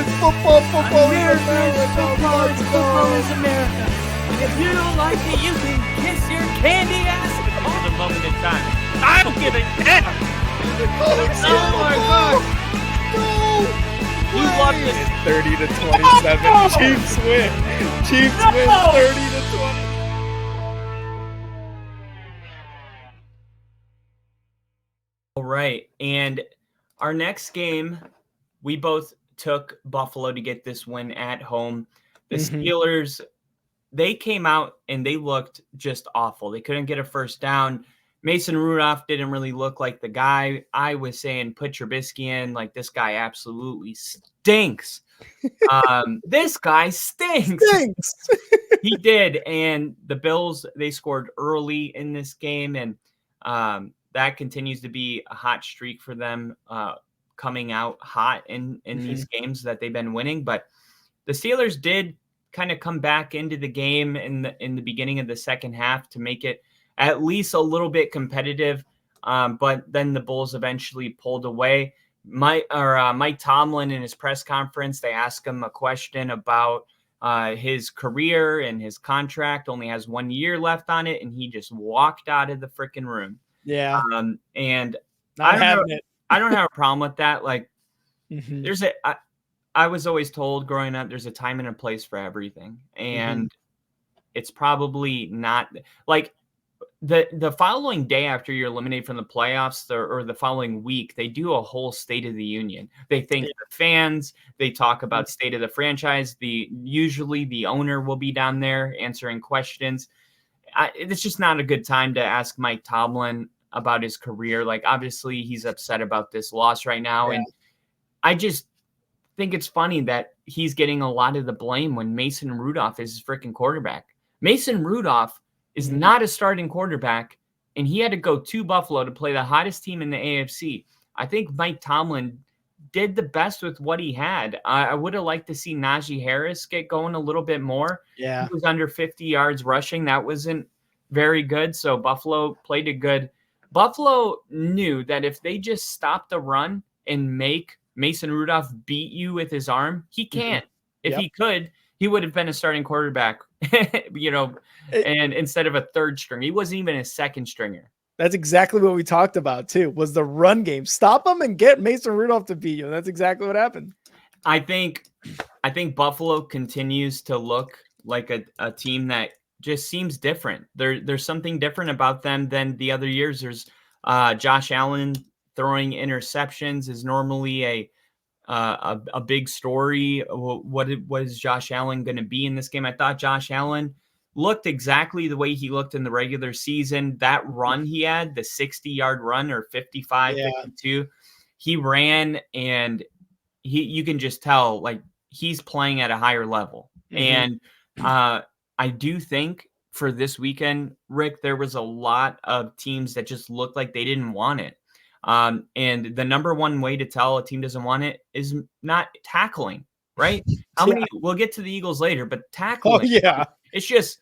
Football is Football is America. If you don't like it, you can kiss your candy ass at the moment in time. I don't give a damn. Oh my God. You love this. 30-27. Chiefs win. Chiefs win 30-20. All right. And our next game, we both took Buffalo to get this win at home. The Steelers, they came out and they looked just awful. They couldn't get a first down. Mason Rudolph didn't really look like the guy. I was saying put Trubisky in. Like, this guy absolutely stinks. This guy stinks. He did. And the Bills, they scored early in this game. And that continues to be a hot streak for them, coming out hot in these games that they've been winning. But the Steelers did kind of come back into the game in the beginning of the second half to make it at least a little bit competitive. But then the Bulls eventually pulled away. Mike Tomlin in his press conference, they asked him a question about his career and his contract only has 1 year left on it. And he just walked out of the freaking room. Yeah. And Not having it. I don't have a problem with that. Like, Mm-hmm. I was always told growing up, there's a time and a place for everything. And it's probably not like the following day after you're eliminated from the playoffs or the following week, they do a whole State of the Union. They thank the fans. They talk about state of the franchise. Usually the owner will be down there answering questions. It's just not a good time to ask Mike Tomlin about his career. Like, obviously he's upset about this loss right now. Yeah. And I just think it's funny that he's getting a lot of the blame when Mason Rudolph is his freaking quarterback. Mason Rudolph is not a starting quarterback, and he had to go to Buffalo to play the hottest team in the AFC. I think Mike Tomlin did the best with what he had. I would have liked to see Najee Harris get going a little bit more. Yeah. He was under 50 yards rushing. That wasn't very good, so Buffalo played it good. Buffalo knew that if they just stop the run and make Mason Rudolph beat you with his arm, he can't. If he could, he would have been a starting quarterback, and instead of a third stringer. He wasn't even a second stringer. That's exactly what we talked about too, was the run game. Stop him and get Mason Rudolph to beat you. That's exactly what happened. I think Buffalo continues to look like a team that just seems different. There's something different about them than the other years. There's Josh Allen throwing interceptions is normally a big story. What is Josh Allen going to be in this game? I thought Josh Allen looked exactly the way he looked in the regular season. That run he had, the 60-yard run or 55, 52, he ran and you can just tell like he's playing at a higher level. And I do think for this weekend, Rick, there was a lot of teams that just looked like they didn't want it. And the number one way to tell a team doesn't want it is not tackling, right? How many? We'll get to the Eagles later, but tackling. Oh, yeah. It's just,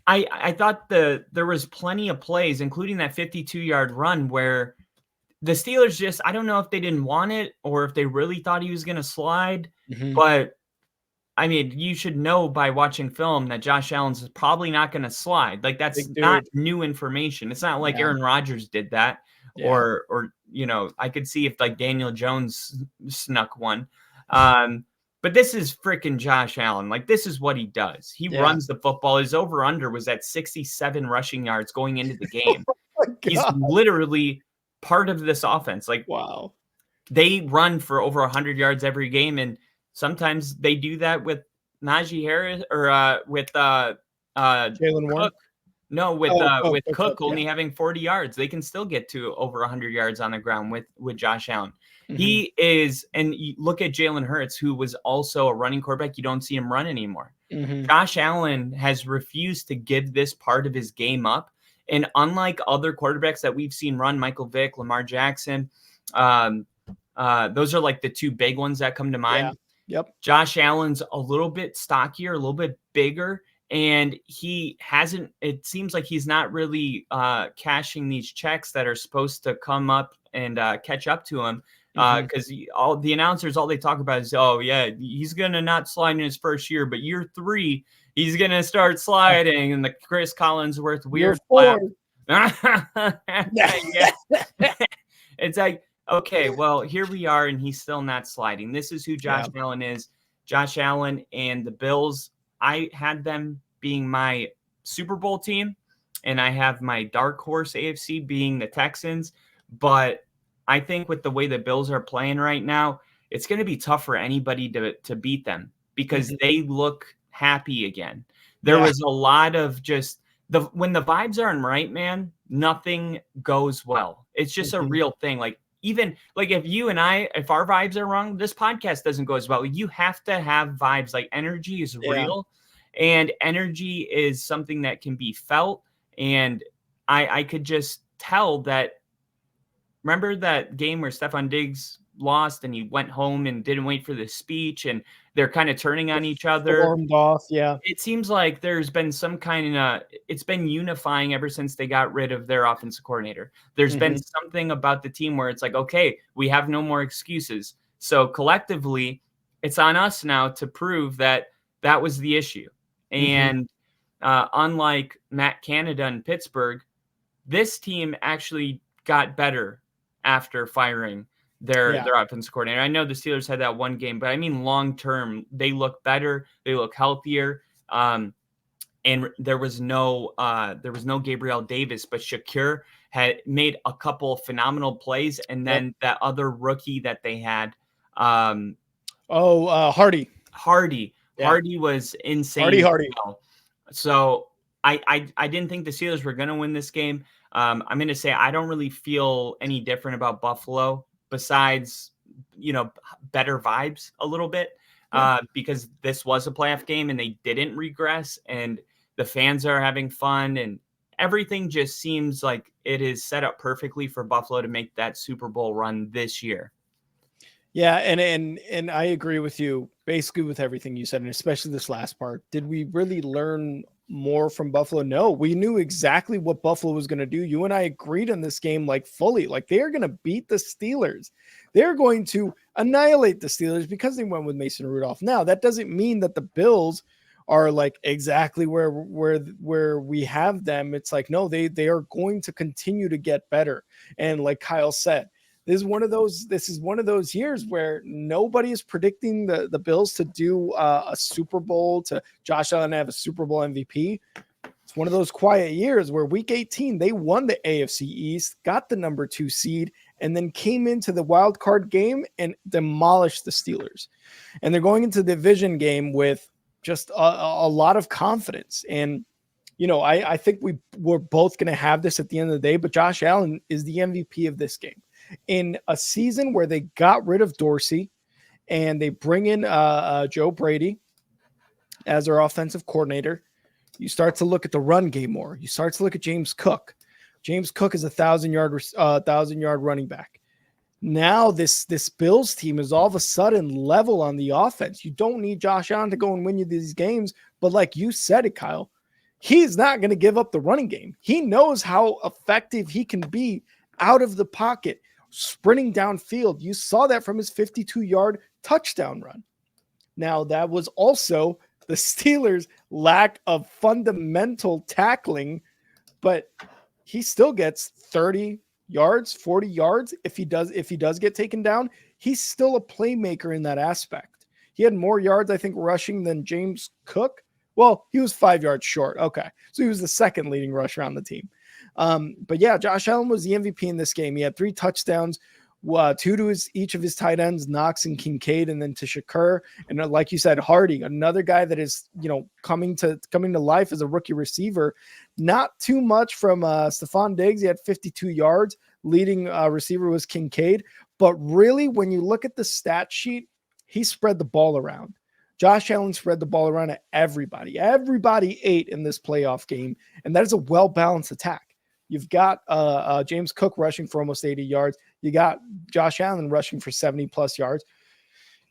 I thought there was plenty of plays, including that 52-yard run where the Steelers just, I don't know if they didn't want it or if they really thought he was going to slide, but I mean, you should know by watching film that Josh Allen's probably not going to slide. Like, that's not new information. It's not like Aaron Rodgers did that. Or I could see if like Daniel Jones snuck one. But this is freaking Josh Allen. Like, this is what he does. He runs the football. His over-under was at 67 rushing yards going into the game. He's literally part of this offense. Like, wow. They run for over 100 yards every game, and sometimes they do that with Najee Harris or with Jalen Warren. No, with Cook only having 40 yards. They can still get to over 100 yards on the ground with Josh Allen. He is, and you look at Jalen Hurts, who was also a running quarterback. You don't see him run anymore. Josh Allen has refused to give this part of his game up. And unlike other quarterbacks that we've seen run, Michael Vick, Lamar Jackson, those are like the two big ones that come to mind. Yeah. Yep. Josh Allen's a little bit stockier, a little bit bigger. And it seems like he's not really cashing these checks that are supposed to come up and catch up to him. because all the announcers, all they talk about is, oh yeah, he's gonna not slide in his first year, but year 3 he's gonna start sliding, and the Chris Collinsworth weird Year 4. yeah. It's like, okay, well, here we are, and he's still not sliding. This is who Josh Allen is. Josh Allen and the Bills, I had them being my Super Bowl team, and I have my dark horse AFC being the Texans. But I think with the way the Bills are playing right now, it's going to be tough for anybody to beat them because they look happy again. There was a lot of just when the vibes aren't right, man, nothing goes well. It's just a real thing. Like, even like if our vibes are wrong, this podcast doesn't go as well. You have to have vibes. Like, energy is real, and energy is something that can be felt. And I could just tell that. Remember that game where Stephon Diggs lost and he went home and didn't wait for the speech, and they're kind of turning on each other. Stormed off, It seems like there's been some kind of it's been unifying ever since they got rid of their offensive coordinator. There's been something about the team where it's like, okay, we have no more excuses. So collectively, it's on us now to prove that that was the issue. And unlike Matt Canada in Pittsburgh, this team actually got better after firing their offensive coordinator. I know the Steelers had that one game, but I mean, long term, they look better. They look healthier. And there was no Gabriel Davis, but Shakir had made a couple phenomenal plays. And then that other rookie that they had, Hardy. Hardy was insane. Hardy. So I didn't think the Steelers were going to win this game. I'm going to say I don't really feel any different about Buffalo besides, better vibes a little bit because this was a playoff game and they didn't regress, and the fans are having fun, and everything just seems like it is set up perfectly for Buffalo to make that Super Bowl run this year. Yeah, and I agree with you basically with everything you said, and especially this last part. Did we really learn more from Buffalo? No, we knew exactly what Buffalo was going to do. You and I agreed on this game fully. They are going to beat the Steelers. They're going to annihilate the Steelers because they went with Mason Rudolph. Now, that doesn't mean that the Bills are exactly where we have them. It's no, they are going to continue to get better. And like Kyle said, this is one of those years where nobody is predicting the Bills to do a Super Bowl, to Josh Allen have a Super Bowl MVP. It's one of those quiet years where week 18, they won the AFC East, got the number 2 seed, and then came into the wild card game and demolished the Steelers. And they're going into the division game with just a lot of confidence. And, I think we're both going to have this at the end of the day, but Josh Allen is the MVP of this game. In a season where they got rid of Dorsey and they bring in Joe Brady as their offensive coordinator, you start to look at the run game more. You start to look at James Cook. James Cook is a 1,000-yard running back. Now this Bills team is all of a sudden level on the offense. You don't need Josh Allen to go and win you these games, but like you said it, Kyle, he's not going to give up the running game. He knows how effective he can be out of the pocket, sprinting downfield. You saw that from his 52-yard touchdown run. Now, that was also the Steelers' lack of fundamental tackling, but he still gets 30 yards, 40 yards. If he does get taken down, he's still a playmaker in that aspect. He had more yards, I think, rushing than James Cook. Well, he was 5 yards short. Okay. So he was the second leading rusher on the team. But yeah, Josh Allen was the MVP in this game. He had 3 touchdowns, 2 to each of his tight ends, Knox and Kincaid, and then to Shakur. And like you said, Hardy, another guy that is, coming to life as a rookie receiver. Not too much from Stephon Diggs. He had 52 yards. Leading receiver was Kincaid. But really, when you look at the stat sheet, he spread the ball around. Josh Allen spread the ball around to everybody. Everybody ate in this playoff game, and that is a well-balanced attack. You've got James Cook rushing for almost 80 yards. You got Josh Allen rushing for 70-plus yards.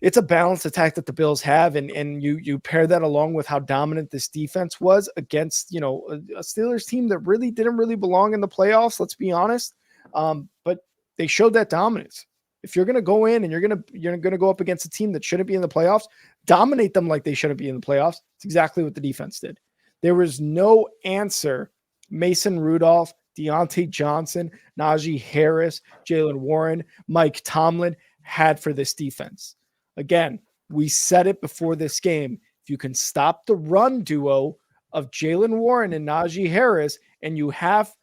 It's a balanced attack that the Bills have, and you pair that along with how dominant this defense was against, a Steelers team that didn't really belong in the playoffs, let's be honest. But they showed that dominance. If you're going to go in and you're going to go up against a team that shouldn't be in the playoffs, dominate them like they shouldn't be in the playoffs. It's exactly what the defense did. There was no answer Mason Rudolph, Deontay Johnson, Najee Harris, Jalen Warren, Mike Tomlin had for this defense. Again, we said it before this game. If you can stop the run duo of Jalen Warren and Najee Harris, and you have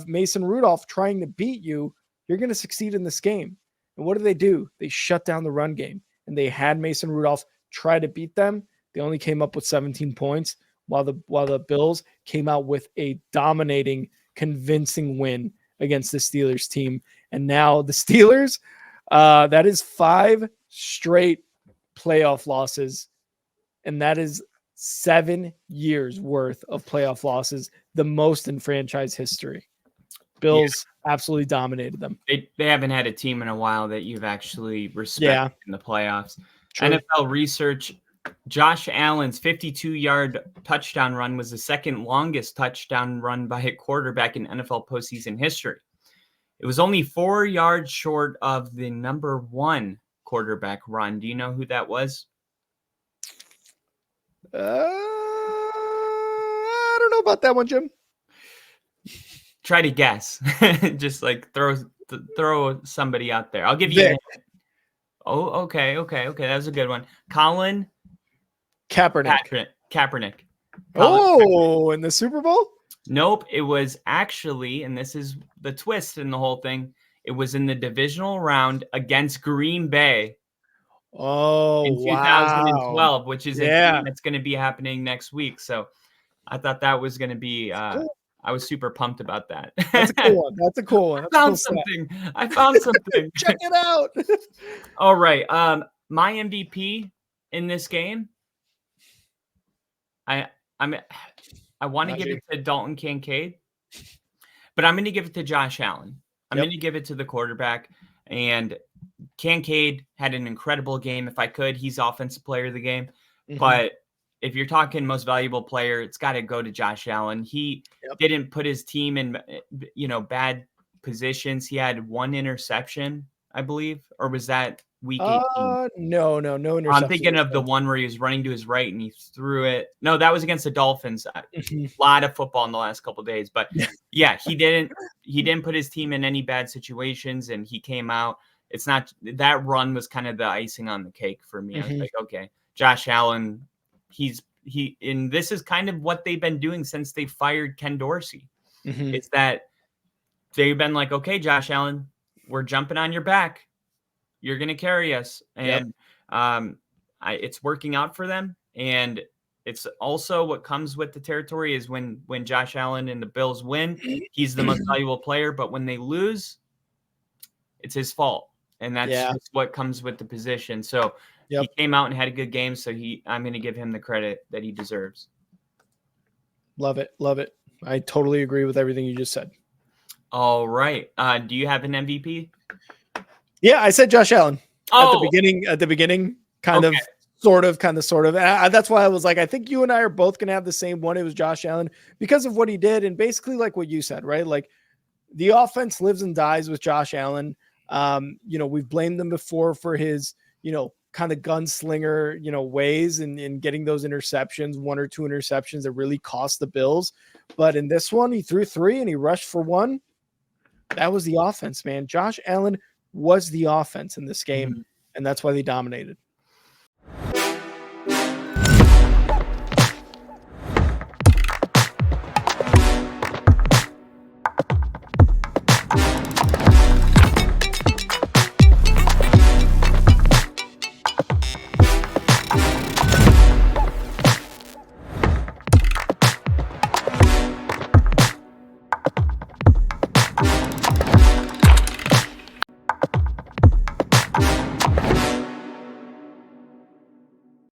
Mason Rudolph trying to beat you, you're going to succeed in this game. And what do? They shut down the run game, and they had Mason Rudolph try to beat them. They only came up with 17 points, while the Bills came out with a dominating, convincing win against the Steelers team. And now the Steelers, that is 5 straight playoff losses, and that is 7 years worth of playoff losses, the most in franchise history. Bills absolutely dominated them. They haven't had a team in a while that you've actually respected in the playoffs. True. NFL research, Josh Allen's 52-yard touchdown run was the second longest touchdown run by a quarterback in NFL postseason history. It was only 4 yards short of the number 1 quarterback run. Do you know who that was? I don't know about that one, Jim. Try to guess. Just like throw somebody out there. I'll give you. Oh, okay. That was a good one. Colin Kaepernick. Colin in the Super Bowl? Nope. It was actually, and this is the twist in the whole thing, it was in the divisional round against Green Bay. In 2012, which is a game that's going to be happening next week. So I thought that was going to be I was super pumped about that. That's a cool one. I found something. Check it out. All right. My MVP in this game, I want to give it to Dalton Kincaid, but I'm going to give it to Josh Allen. I'm going to give it to the quarterback. And Kincaid had an incredible game. If I could, he's offensive player of the game. Mm-hmm. But if you're talking most valuable player, it's got to go to Josh Allen. He didn't put his team in, bad positions. He had 1 interception, I believe, or was that week 18? No interception. I'm thinking of the one where he was running to his right and he threw it. No, that was against the Dolphins. A lot of football in the last couple of days, but he didn't put his team in any bad situations, and he came out. It's not that run was kind of the icing on the cake for me. I was like, okay, Josh Allen, and this is kind of what they've been doing since they fired Ken Dorsey. It's that they've been like, okay, Josh Allen, we're jumping on your back. You're going to carry us. And it's working out for them. And it's also what comes with the territory is when Josh Allen and the Bills win, he's the most valuable player. But when they lose, it's his fault. And that's just what comes with the position. So he came out and had a good game. So I'm going to give him the credit that he deserves. Love it. I totally agree with everything you just said. All right. Do you have an MVP? Yeah, I said Josh Allen at the beginning, kind of, sort of. And that's why I was like, I think you and I are both going to have the same one. It was Josh Allen because of what he did. And basically like what you said, right? Like the offense lives and dies with Josh Allen. We've blamed them before for his, kind of gunslinger, ways and getting those interceptions, 1 or 2 interceptions that really cost the Bills. But in this one, he threw 3 and he rushed for 1. That was the offense, man. Josh Allen was the offense in this game, and that's why they dominated.